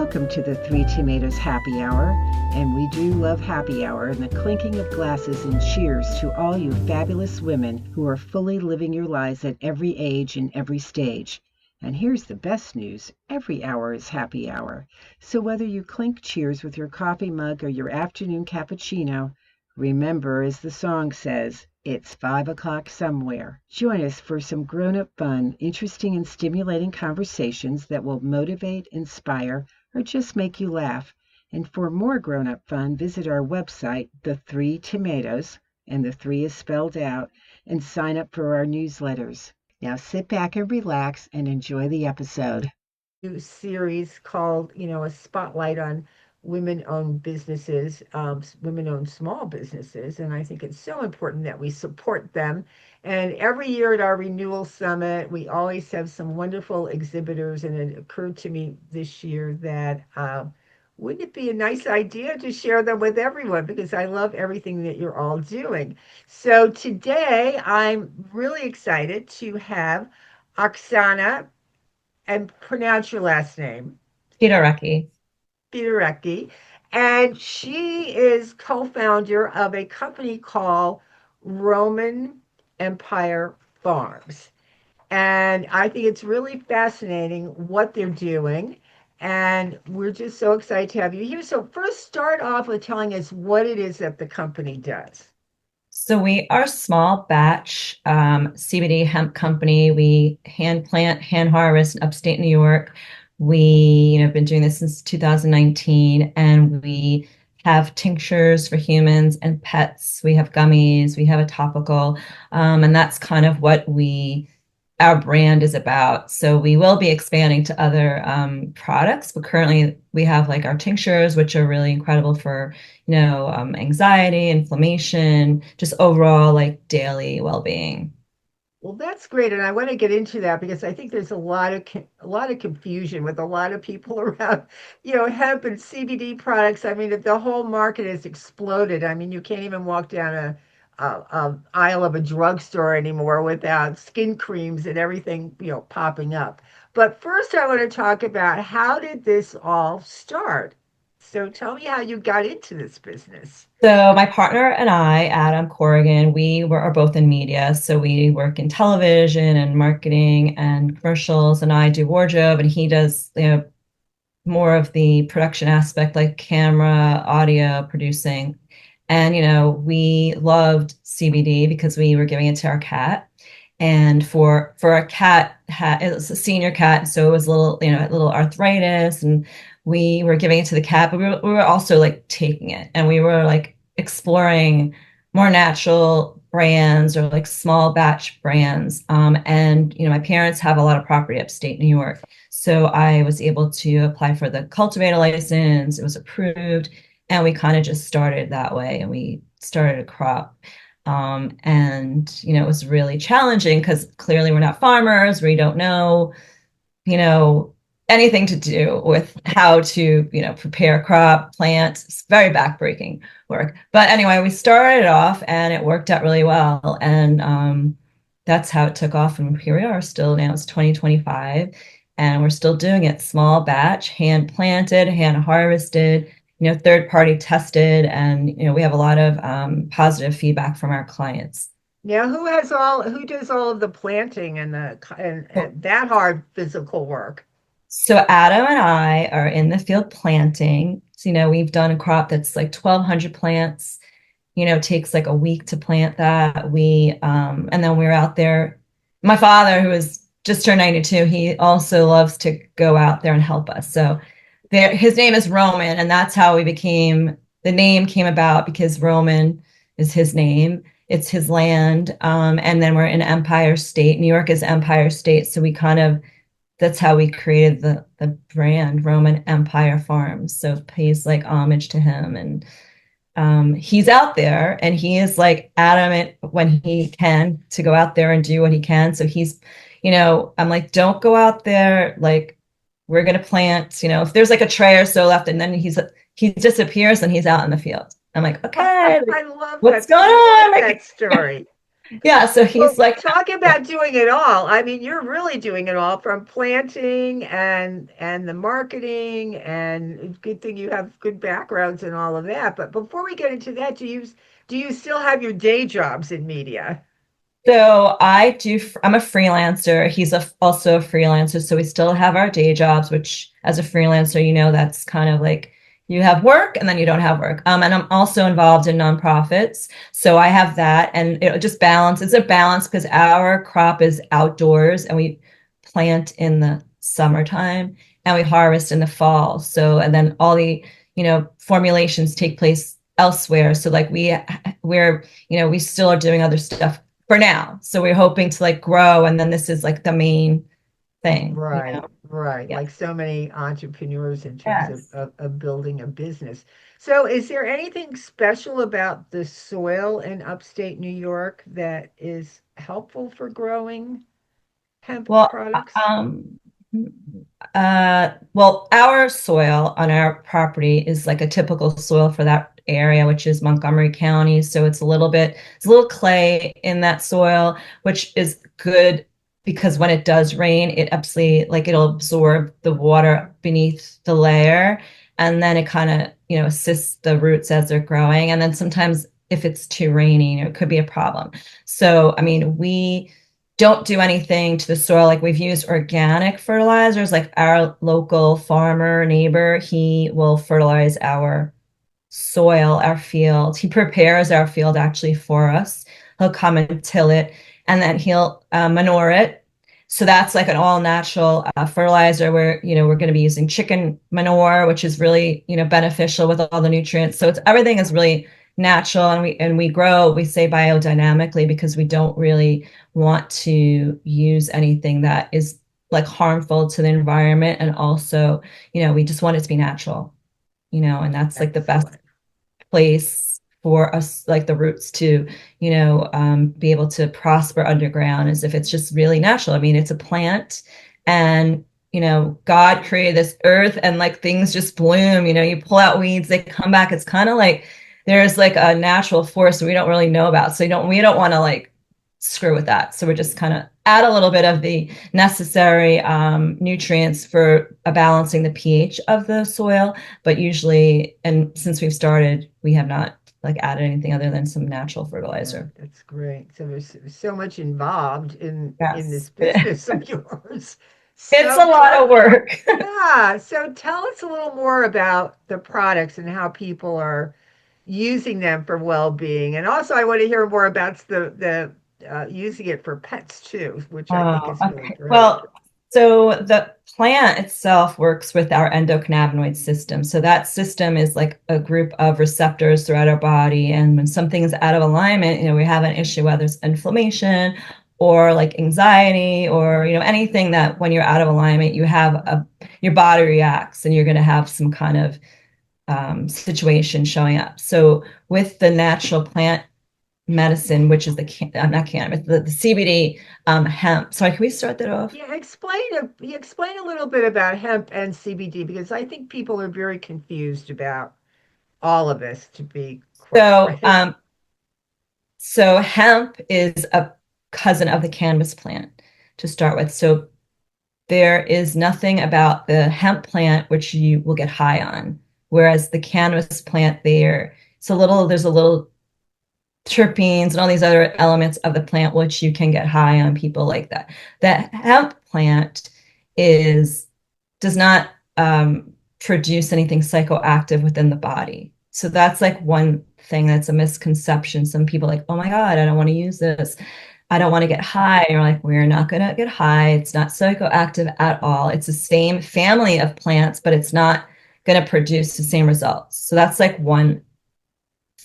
Welcome to the Three Tomatoes Happy Hour, and we do love happy hour and the clinking of glasses and cheers to all you fabulous women who are fully living your lives at every age and every stage. And here's the best news, every hour is happy hour. So whether you clink cheers with your coffee mug or your afternoon cappuccino, remember, as the song says, it's 5 o'clock somewhere. Join us for some grown-up fun, interesting and stimulating conversations that will motivate, inspire, or just make you laugh. And for more grown-up fun, visit our website, The Three Tomatoes, and the three is spelled out, and sign up for our newsletters. Now sit back and relax and enjoy the episode. New series called, a spotlight on women-owned businesses, women-owned small businesses, and I think it's so important that we support them. And every year at our renewal summit, we always have some wonderful exhibitors, and it occurred to me this year that wouldn't it be a nice idea to share them with everyone because I love everything that you're all doing. So today, I'm really excited to have Oksana and pronounce your last name, Pidhoreckyj. Pidhoreckyj. And she is co-founder of a company called Roman Empire Farms. And I think it's really fascinating what they're doing. And we're just so excited to have you here. So first start off with telling us what it is that the company does. So we are a small batch CBD hemp company. We hand plant, hand harvest in upstate New York. We, have been doing this since 2019, and we have tinctures for humans and pets. We have gummies. We have a topical, and that's kind of what our brand is about. So we will be expanding to other products, but currently we have like our tinctures, which are really incredible for, anxiety, inflammation, just overall like daily well-being. Well, that's great, and I want to get into that because I think there's a lot of confusion with a lot of people around, hemp and CBD products. I mean, the whole market has exploded. I mean, you can't even walk down a aisle of a drugstore anymore without skin creams and everything, popping up. But first, I want to talk about how did this all start? So tell me how you got into this business. So my partner and I, Adam Corrigan, are both in media. So we work in television and marketing and commercials, and I do wardrobe, and he does, more of the production aspect, like camera, audio, producing. And, we loved CBD because we were giving it to our cat. And for a cat, it was a senior cat, so it was a little arthritis, and we were giving it to the cat, but we were also like taking it, and we were like exploring more natural brands or like small batch brands. And my parents have a lot of property upstate New York, so I was able to apply for the cultivator license. It was approved, and we kind of just started that way, and we started a crop. And it was really challenging because clearly we're not farmers. We don't know, you know, anything to do with how to, prepare crop, plant. It's very backbreaking work. But anyway, we started off and it worked out really well. And that's how it took off. And here we are still now. It's 2025 and we're still doing it small batch, hand planted, hand harvested, third party tested. And, we have a lot of positive feedback from our clients. Now, who does all of the planting and and that hard physical work? So Adam and I are in the field planting. So, we've done a crop that's like 1,200 plants. Takes like a week to plant that. And then we're out there. My father, who is just turned 92, he also loves to go out there and help us. So his name is Roman, and that's how the name came about because Roman is his name. It's his land. And then we're in Empire State. New York is Empire State. So that's how we created the brand Roman Empire Farms. So it pays like homage to him. And he's out there and he is like adamant when he can to go out there and do what he can. So I'm like, don't go out there. Like, we're going to plant, if there's like a tray or so left, and then he disappears and he's out in the field. I'm like, okay, I love what's that. going I on? like that story. Yeah, so Well, he's like, talk about doing it all. I mean, you're really doing it all from planting and the marketing, and good thing you have good backgrounds and all of that. But before we get into that, do you still have your day jobs in media? so I'm a freelancer. He's also a freelancer. So we still have our day jobs, which as a freelancer, that's kind of like you have work and then you don't have work. And I'm also involved in nonprofits. So I have that and it just balance. It's a balance because our crop is outdoors and we plant in the summertime and we harvest in the fall. So, and then all the, formulations take place elsewhere. So like we still are doing other stuff for now. So we're hoping to like grow, and then this is like the main thing, Right, right. Yeah. Like so many entrepreneurs in terms Yes. of building a business. So, is there anything special about the soil in upstate New York that is helpful for growing hemp Well, products? our soil on our property is like a typical soil for that area, which is Montgomery County. So it's a little clay in that soil, which is good because when it does rain, it absolutely like it'll absorb the water beneath the layer, and then it kind of assists the roots as they're growing. And then sometimes if it's too rainy, it could be a problem. So I mean, we don't do anything to the soil. Like we've used organic fertilizers, like our local farmer neighbor, he will fertilize our soil, our field. He prepares our field actually for us. He'll come and till it, and then he'll manure it. So that's like an all natural fertilizer where, we're going to be using chicken manure, which is really, beneficial with all the nutrients. So everything is really natural, and we say biodynamically because we don't really want to use anything that is like harmful to the environment. And also, we just want it to be natural, and that's like the best Excellent. place for us, like the roots to, be able to prosper underground as if it's just really natural. I mean, it's a plant and, God created this earth and like things just bloom, you pull out weeds, they come back. It's kind of like there's like a natural force we don't really know about. So we don't want to like screw with that. So we're just kind of add a little bit of the necessary nutrients for balancing the pH of the soil, but usually, and since we've started, we have not like added anything other than some natural Yeah, fertilizer. that's great. So there's so much involved in this Yes. business of yours. It's So a lot tell of work. Yeah, so tell us a little more about the products and how people are using them for well-being. And also, I want to hear more about the using it for pets too, which I think Oh, is really okay. great. Well, so the plant itself works with our endocannabinoid system. So that system is like a group of receptors throughout our body. And when something is out of alignment, we have an issue, whether it's inflammation or like anxiety or, anything that when you're out of alignment, your body reacts and you're going to have some kind of situation showing up. So with the natural plant medicine, which is not cannabis, the CBD hemp. Sorry, can we start that off? Yeah, explain a little bit about hemp and CBD because I think people are very confused about all of this, to be quite So, frank. so hemp is a cousin of the cannabis plant to start with. So there is nothing about the hemp plant which you will get high on, whereas the cannabis plant there's a little terpenes and all these other elements of the plant which you can get high on people like that. The hemp plant is does not produce anything psychoactive within the body. So that's like one thing that's a misconception. Some people are like, oh my God, I don't want to use this. I don't want to get high. And you're like, we're not going to get high. It's not psychoactive at all. It's the same family of plants, but it's not going to produce the same results. So that's like one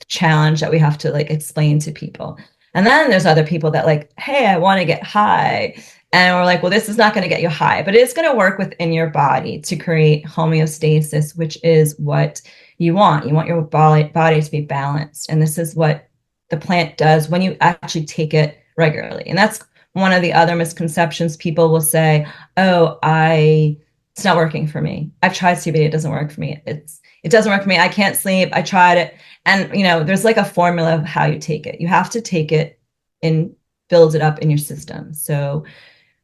challenge that we have to like explain to people. And then there's other people that like, hey, I want to get high. And we're like, well, this is not going to get you high, but it's going to work within your body to create homeostasis, which is what you want. You want your body to be balanced. And this is what the plant does when you actually take it regularly. And that's one of the other misconceptions. People will say, oh, it's not working for me. I've tried CBD, it doesn't work for me. It doesn't work for me. I can't sleep. I tried it. And, there's like a formula of how you take it. You have to take it and builds it up in your system. So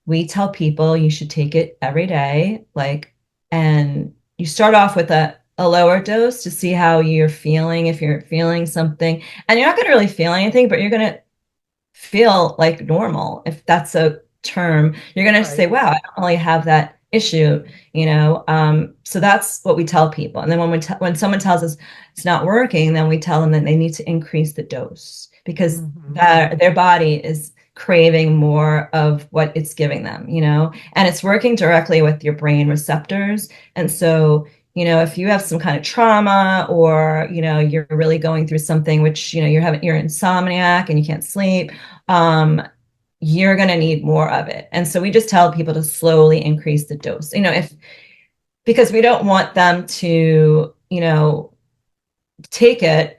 we tell people you should take it every day, like, and you start off with a lower dose to see how you're feeling, if you're feeling something. And you're not going to really feel anything, but you're going to feel like normal, if that's a term. You're going to say, Right. wow, I don't really have that issue, you know. So that's what we tell people. And then when someone tells us it's not working, then we tell them that they need to increase the dose, because Hmm. that their body is craving more of what it's giving them, you know, and it's working directly with your brain receptors. And so, you know, if you have some kind of trauma, or, you know, you're really going through something, which, you know, you're insomniac and you can't sleep, um, you're going to need more of it. And so we just tell people to slowly increase the dose, you know, if, because we don't want them to, you know, take it.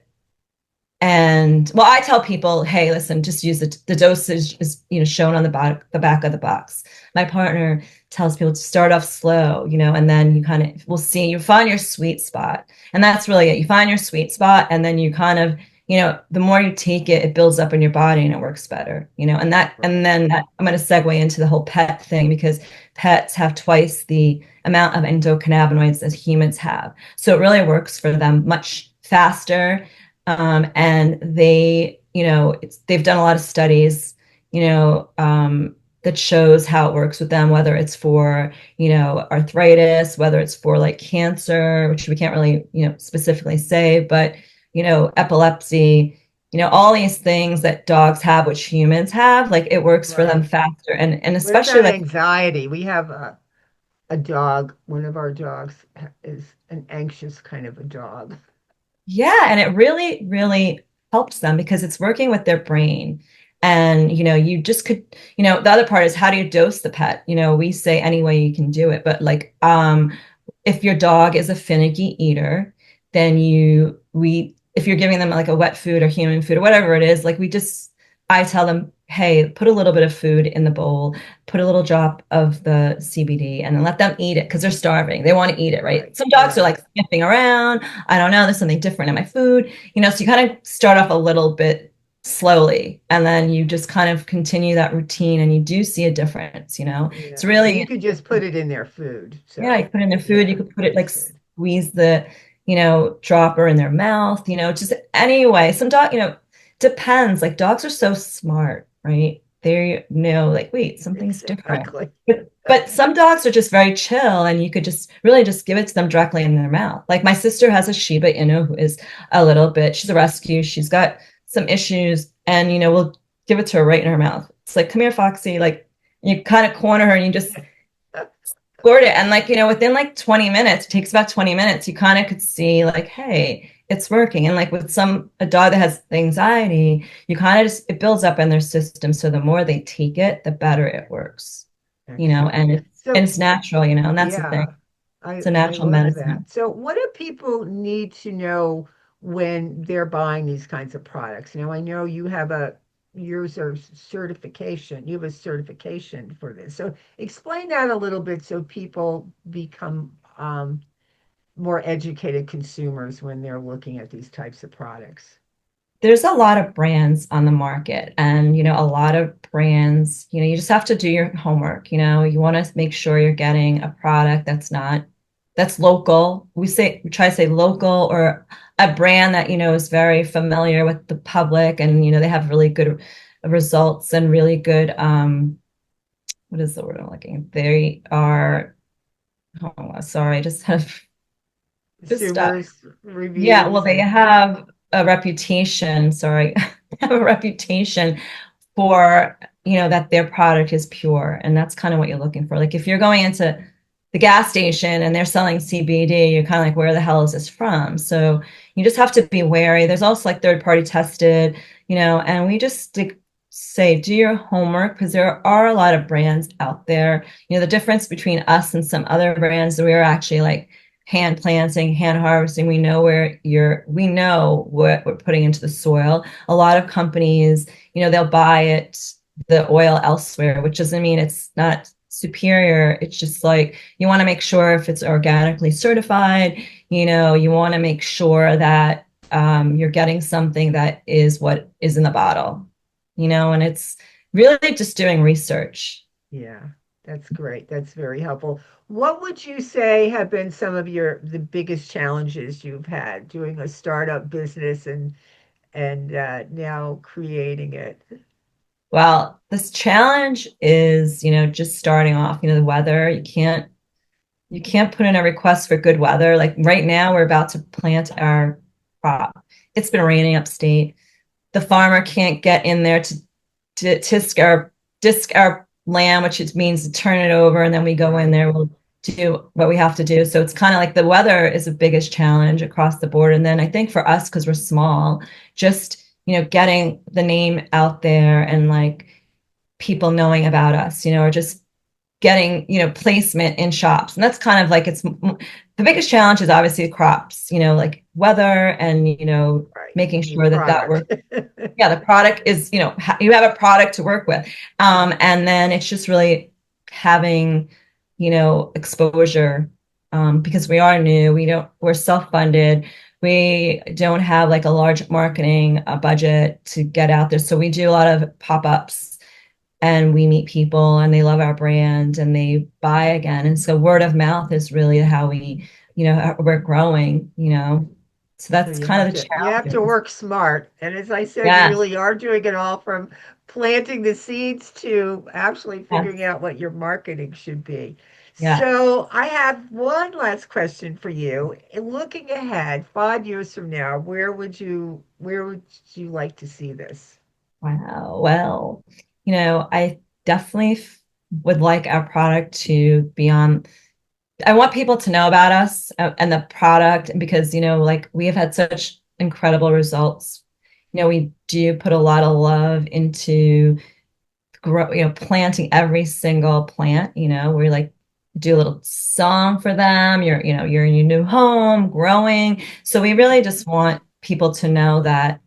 And well, I tell people, hey, listen, just use the dosage is, you know, shown on the back of the box. My partner tells people to start off slow, you know, and then you kind of will see, you find your sweet spot. And that's really it. You find your sweet spot, and then you kind of, you know, the more you take it, it builds up in your body and it works better, you know. And Right. then I'm going to segue into the whole pet thing, because pets have twice the amount of endocannabinoids as humans have. So it really works for them much faster, and they, you know, they've done a lot of studies, you know, that shows how it works with them, whether it's for, you know, arthritis, whether it's for like cancer, which we can't really, you know, specifically say, but, you know, epilepsy, you know, all these things that dogs have, which humans have, like it works for them Right. faster. And What especially about like, anxiety? We have a dog. One of our dogs is an anxious kind of a dog. yeah, and it really, really helps them because it's working with their brain. And, you know, you just could, you know, the other part is, how do you dose the pet? You know, we say any way you can do it, but like, if your dog is a finicky eater, then if you're giving them like a wet food or human food or whatever it is, like I tell them, hey, put a little bit of food in the bowl, put a little drop of the CBD, and then let them eat it because they're starving. They want to eat it, right? Right. Some dogs are Yeah. like sniffing around. I don't know, there's something different in my food, you know, so you kind of start off a little bit slowly, and then you just kind of continue that routine, and you do see a difference, you know. It's Yeah. And you really, could just put it in their food. yeah, you So, could put it in their food. You yeah, could put it like that's good. squeeze the, you know, dropper in their mouth, you know, just anyway. Some dog, you know, depends. Like dogs are so smart, right? They know, like, wait, something's different. Exactly. But some dogs are just very chill, and you could just really just give it to them directly in their mouth. Like my sister has a Shiba Inu who is a little bit, she's a rescue. She's got some issues, and, you know, we'll give it to her right in her mouth. It's like, come here, Foxy. Like you kind of corner her and you just squirt it. And like, you know, within like 20 minutes, it takes about 20 minutes, you kind of could see like, hey, it's working. And like with a dog that has anxiety, you kind of just, it builds up in their system. So the more they take it, the better it works, you know, Excellent. and So, it's natural, you know, and that's the thing. yeah, It's a I natural love that. medicine. So, what do people need to know when they're buying these kinds of products? Now, I know you have a years of certification. You have a certification for this. So, explain that a little bit so people become more educated consumers when they're looking at these types of products. There's a lot of brands on the market, and, you know, a lot of brands, you know, you just have to do your homework. You know, you want to make sure you're getting a product that's local. We try to say local, or a brand that, you know, is very familiar with the public, and, you know, they have really good results and really good, what is the word I'm looking? They are, oh, sorry, I just have just stuck. Consumers, Yeah, well, reviews, they and have a reputation, sorry, have a reputation for, you know, that their product is pure. And that's kind of what you're looking for. Like if you're going into the gas station and they're selling CBD, you're kind of like, where the hell is this from? So you just have to be wary. There's also like third party tested, you know, and we just say, do your homework, because there are a lot of brands out there. You know, the difference between us and some other brands, we are actually like hand planting, hand harvesting. We know what we're putting into the soil. A lot of companies, you know, they'll buy the oil elsewhere, which doesn't mean it's not superior. It's just like, you want to make sure if it's organically certified, you know, you want to make sure that you're getting something that is what is in the bottle. and it's really just doing research. Yeah, that's great. That's very helpful. What would you say have been some of the biggest challenges you've had doing a startup business and now creating it? Well, this challenge is, just starting off, the weather. You can't put in a request for good weather. Like right now, we're about to plant our crop. It's been raining upstate. The farmer can't get in there to disc our land, which it means to turn it over, and then we go in Right. there, we'll do what we have to do. So it's kind of like the weather is the biggest challenge across the board. And then I think for us, because we're small, just getting the name out there and like people knowing about us, or just getting placement in shops. And that's kind of like the biggest challenge is obviously crops, like weather and Right. making You need sure that product. works. Yeah, the product is, you have a product to work with. And then it's just really having, exposure, because we are new, we're self-funded. We don't have like a large marketing budget to get out there. So we do a lot of pop-ups and we meet people and they love our brand and they buy again. And so word of mouth is really how we're growing. So So that's you kind have of the to challenge. work smart. And as I said, you Yes, really are doing it all from planting the seeds to actually figuring yes, out what your marketing should be. yes. So I have one last question for you. Looking ahead, 5 years from now, where would you like to see this? Wow. Well, I definitely would like our product to be on. I want people to know about us and the product because, like we have had such incredible results. We do put a lot of love into planting every single plant. We like do a little song for them. You're in your new home, growing. So we really just want people to know that,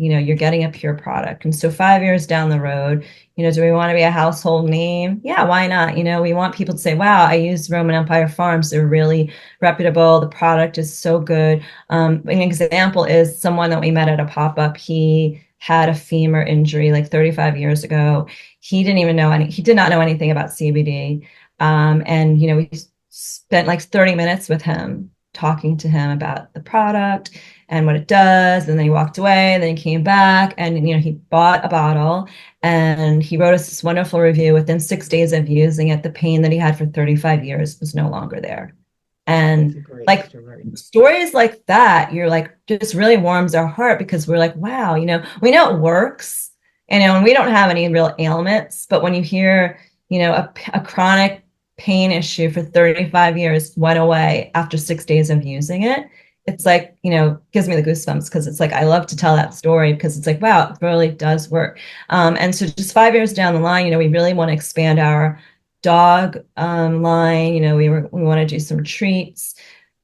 you're getting a pure product. And so 5 years down the road, do we want to be a household name? Yeah, why not? We want people to say, wow, I use Roman Empire Farms. They're really reputable. The product is so good. An example is someone that we met at a pop-up. He had a femur injury like 35 years ago. He did not know anything about CBD. And we spent like 30 minutes with him talking to him about the product and what it does. And then he walked away and then he came back and he bought a bottle and he wrote us this wonderful review. Within 6 days of using it, the pain that he had for 35 years was no longer there. That's And a great like story. stories like that, you're like, just really warms our heart because we're like, wow, we know it works, and we don't have any real ailments. But when you hear, a chronic pain issue for 35 years went away after 6 days of using it, it's like, gives me the goosebumps because it's like, I love to tell that story because it's like, wow, it really does work. And so just 5 years down the line, we really want to expand our dog line. We want to do some treats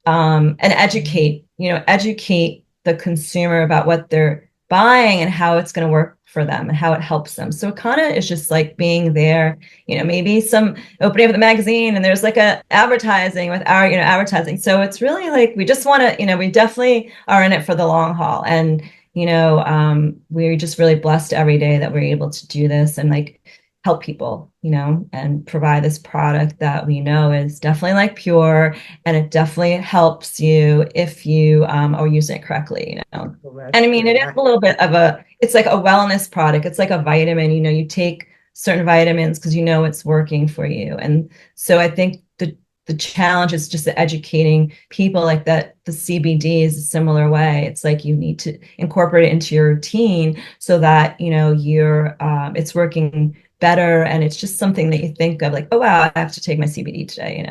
and educate the consumer about what they're buying and how it's going to work for them and how it helps them. So it kind of is just like being there, maybe some opening up the magazine and there's like a advertising with our, advertising. So it's really like we just want to, we definitely are in it for the long haul. And, we're just really blessed every day that we're able to do this and like help people, and provide this product that we know is definitely like pure and it definitely helps you if you are using it correctly. Well, And that's I mean, it great. is a little bit of it's like a wellness product. It's like a vitamin, you take certain vitamins because it's working for you. And so I think the challenge is just educating people like that. The CBD is a similar way. It's like you need to incorporate it into your routine so that, it's working better. And it's just something that you think of like, oh, wow, I have to take my CBD today.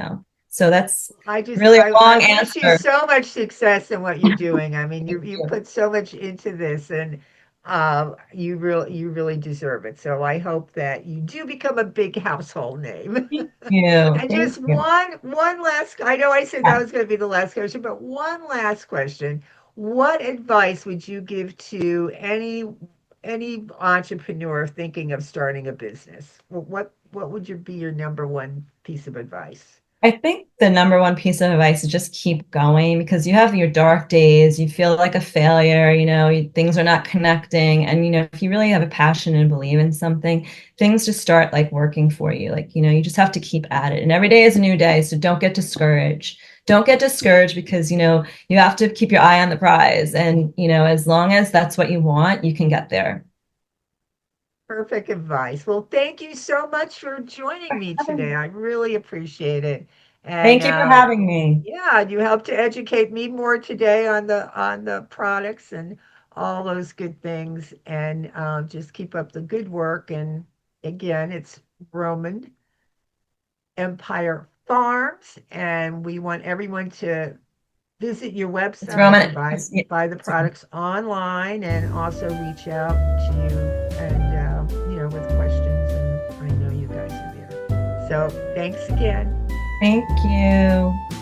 So that's I just really a I long wish you answer. so much success in what you're doing. I mean, Thank you you. put so much into this, and you really deserve it. So I hope that you do become a big household name. Thank you. And Thank just you. one last. I know I said that Yeah. was going to be the last question, but one last question. What advice would you give to any entrepreneur thinking of starting a business? What would be your number one piece of advice? I think the number one piece of advice is just keep going because you have your dark days, you feel like a failure, things are not connecting. And, if you really have a passion and believe in something, things just start like working for you. Like, you just have to keep at it. And every day is a new day. So don't get discouraged. Don't get discouraged because, you have to keep your eye on the prize. And, as long as that's what you want, you can get there. Perfect advice. Well, thank you so much for joining me today. I really appreciate it. And Thank you for having me. yeah, you helped to educate me more today on the products and all those good things. And just keep up the good work. And again, it's Roman Empire Farms, and we want everyone to visit your It's website Roman. and buy the products online, and also reach out to you and with questions. And I know you guys are there. So thanks again. Thank you.